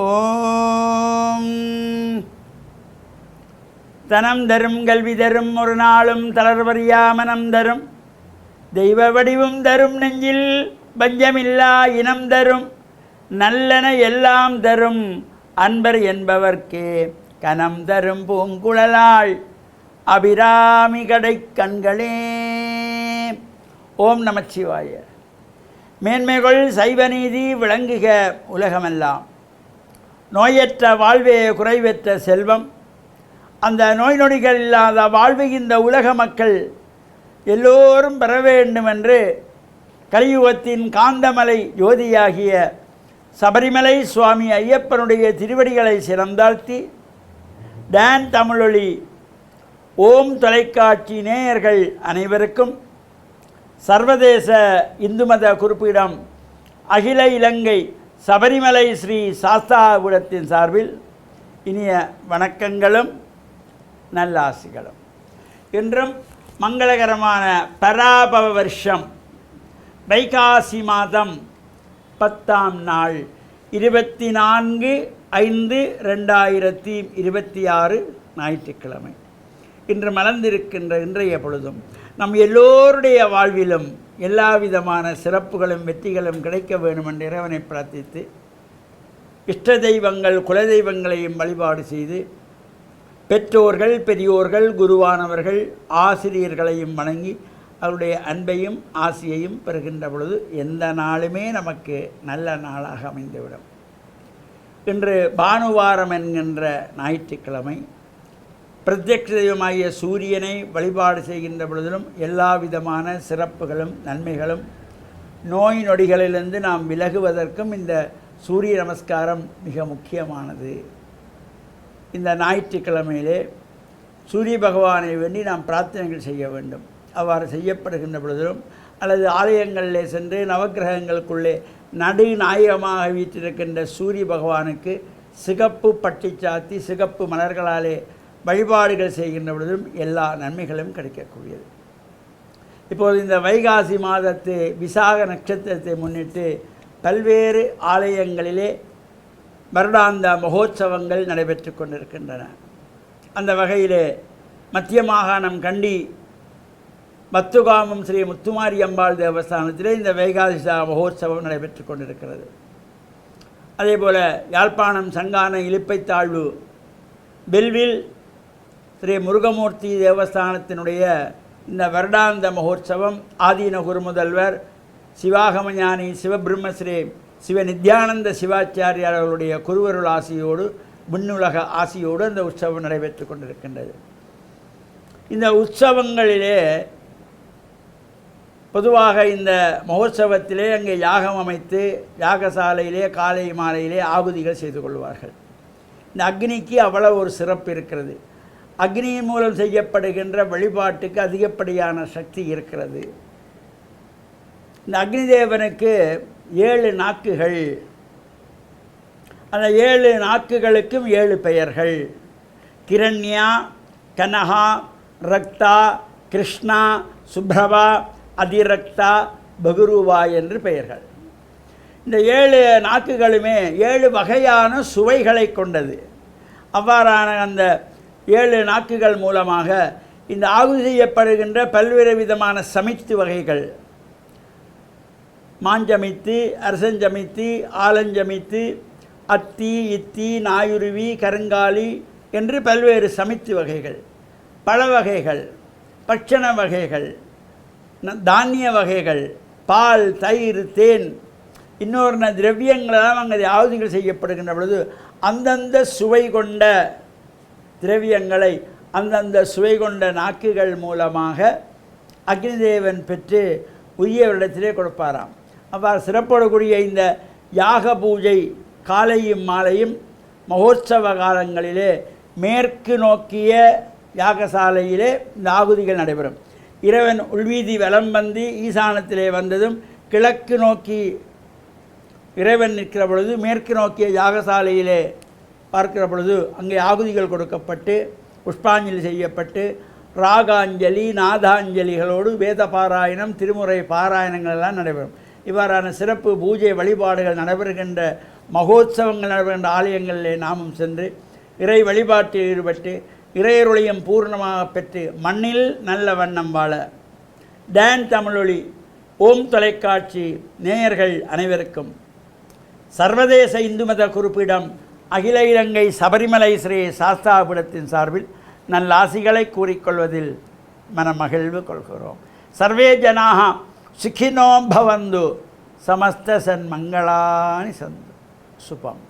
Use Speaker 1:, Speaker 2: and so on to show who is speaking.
Speaker 1: ஓம் தனம் தரும் கல்வி தரும் ஒரு நாளும் தளர்வறியா மனம் தரும் தெய்வ வடிவும் தரும் நெஞ்சில் பஞ்சமில்லா இனம் தரும் நல்லன எல்லாம் தரும் அன்பர் என்பவர்க்கே கனம் தரும் பூங்குழலாள் அபிராமி கடை கண்களே. ஓம் நமச்சிவாய. மேன்மைகள் சைவநீதி விளங்குக உலகமெல்லாம். நோயற்ற வாழ்வே குறைவற்ற செல்வம். அந்த நோய் நொடிகள் இல்லாத வாழ்வு இந்த உலக மக்கள் எல்லோரும் பெற வேண்டும் என்று கலியுகத்தின் காந்தமலை ஜோதியாகிய சபரிமலை சுவாமி ஐயப்பனுடைய திருவடிகளை சிறந்தாழ்த்தி டான் தமிழொலி ஓம் தொலைக்காட்சி நேயர்கள் அனைவருக்கும் சர்வதேச இந்து மத குறிப்பிடம் அகில இலங்கை சபரிமலை ஸ்ரீ சாஸ்தாபுரத்தின் சார்பில் இனிய வணக்கங்களும் நல்லாசிகளும். இன்றும் மங்களகரமான பராபவ வருஷம் வைகாசி மாதம் 10ஆம் நாள் 24/5/2026 ஞாயிற்றுக்கிழமை. இன்று மலர்ந்திருக்கின்ற இன்றைய பொழுதும் நம் எல்லோருடைய வாழ்விலும் எல்லா விதமான சிறப்புகளும் வெற்றிகளும் கிடைக்க வேண்டும் என்று இறைவனை பிரார்த்தித்து இஷ்ட தெய்வங்கள் குலதெய்வங்களையும் வழிபாடு செய்து பெற்றோர்கள் பெரியோர்கள் குருவானவர்கள் ஆசிரியர்களையும் வணங்கி அவருடைய அன்பையும் ஆசியையும் பெறுகின்ற பொழுது எந்த நாளுமே நமக்கு நல்ல நாளாக அமைந்துவிடும். இன்று பானுவாரம் என்கின்ற ஞாயிற்றுக்கிழமை பிரத்யக்ஷ தெய்வமாகிய சூரியனை வழிபாடு செய்கின்ற பொழுதிலும் எல்லா விதமான சிறப்புகளும் நன்மைகளும் நோய் நொடிகளிலிருந்து நாம் விலகுவதற்கும் இந்த சூரிய நமஸ்காரம் மிக முக்கியமானது. இந்த ஞாயிற்றுக்கிழமையிலே சூரிய பகவானை வேண்டி நாம் பிரார்த்தனைகள் செய்ய வேண்டும். அவ்வாறு செய்யப்படுகின்ற பொழுதிலும் அல்லது ஆலயங்களிலே சென்று நவக்கிரகங்களுக்குள்ளே நடுநாயகமாக வீற்றிருக்கின்ற சூரிய பகவானுக்கு சிகப்பு பட்டி சாத்தி சிகப்பு மலர்களாலே வழிபாடுகள் செய்கின்ற பொழுதும் எல்லா நன்மைகளும் கிடைக்கக்கூடியது. இப்போது இந்த வைகாசி மாதத்து விசாக நட்சத்திரத்தை முன்னிட்டு பல்வேறு ஆலயங்களிலே வருடாந்த மகோத்சவங்கள் நடைபெற்று கொண்டிருக்கின்றன. அந்த வகையிலே மத்திய மாகாணம் கண்டி மத்துகாமம் ஸ்ரீ முத்துமாரி அம்பாள் தேவஸ்தானத்திலே இந்த வைகாசி மகோத்சவம் நடைபெற்று கொண்டிருக்கிறது. அதேபோல் யாழ்ப்பாணம் சங்கான இலுப்பைத்தாழ்வு பெல்வில் ஸ்ரீ முருகமூர்த்தி தேவஸ்தானத்தினுடைய இந்த வருடாந்த மகோத்சவம் ஆதீன குருமுதல்வர் சிவாகமஞானி சிவபிரம்மஸ்ரீ சிவ நித்யானந்த சிவாச்சாரியார் அவர்களுடைய குருவருள் ஆசியோடு விண்ணுலக ஆசியோடு அந்த உற்சவம் நடைபெற்று கொண்டிருக்கின்றது. இந்த உற்சவங்களிலே பொதுவாக இந்த மகோத்சவத்திலே அங்கே யாகம் அமைத்து யாகசாலையிலே காலை மாலையிலே ஆகுதிகள் செய்து கொள்வார்கள். இந்த அக்னிக்கு அவ்வளவு ஒரு சிறப்பு இருக்கிறது. அக்னியின் மூலம் செய்யப்படுகின்ற வழிபாட்டுக்கு அதிகப்படியான சக்தி இருக்கிறது. இந்த அக்னி தேவனுக்கு 7 நாக்குகள். அந்த 7 நாக்குகளுக்கும் 7 பெயர்கள். கிரண்யா, கனகா, ரக்தா, கிருஷ்ணா, சுப்ரவா, அதிரக்தா, பகுருவா என்று பெயர்கள். இந்த 7 நாக்குகளுமே 7 வகையான சுவைகளை கொண்டது. அவ்வாறான அந்த 7 நாக்குகள் மூலமாக இந்த ஆகுதி செய்யப்படுகின்ற பல்வேறு விதமான சமித்து வகைகள், மாஞ்சமித்து, அரசஞ்சமித்து, ஆலஞ்சமித்து, அத்தி, இத்தி, நாயுருவி, கருங்காலி என்று பல்வேறு சமித்து வகைகள், பழ வகைகள், பட்சண வகைகள், தானிய வகைகள், பால், தயிர், தேன், இன்னொரு திரவியங்களெல்லாம் அங்கே ஆகுதிகள் செய்யப்படுகின்ற பொழுது அந்தந்த சுவை கொண்ட திரவியங்களை அந்தந்த சுவை கொண்ட நாக்குகள் மூலமாக அக்னிதேவன் பெற்று உரியவரிடத்திலே கொடுப்பாராம். அவ்வாறு சிறப்படக்கூடிய இந்த யாக பூஜை காலையும் மாலையும் மகோத்சவ காலங்களிலே மேற்கு நோக்கிய யாகசாலையிலே இந்த ஆகுதிகள் நடைபெறும். இறைவன் உள்வீதி வலம் வந்து ஈசானத்திலே வந்ததும் கிழக்கு நோக்கி இறைவன் நிற்கிற பொழுது மேற்கு நோக்கிய யாகசாலையிலே பார்க்கிற பொழுது அங்கே ஆகுதிகள் கொடுக்கப்பட்டு புஷ்பாஞ்சலி செய்யப்பட்டு ராகாஞ்சலி நாதாஞ்சலிகளோடு வேத பாராயணம் திருமுறை பாராயணங்கள் எல்லாம் நடைபெறும். இவ்வாறான சிறப்பு பூஜை வழிபாடுகள் நடைபெறுகின்ற மகோத்சவங்கள் நடைபெறுகின்ற ஆலயங்களிலே நாமும் சென்று இறை வழிபாட்டில் ஈடுபட்டு இறையருளையும் பூர்ணமாக பெற்று மண்ணில் நல்ல வண்ணம் வாழ டான் தமிழொலி ஓம் தொலைக்காட்சி நேயர்கள் அனைவருக்கும் சர்வதேச இந்து மத குறிப்பிடம் அகில இலங்கை சபரிமலை ஸ்ரீ சாஸ்தாபுரத்தின் சார்பில் நல்லாசிகளை கூறிக்கொள்வதில் மனமகிழ்வு கொள்கிறோம். சர்வே ஜனாக சுகினோ பவந்து சமஸ்த சன்மங்களானி சந்து சுபம்.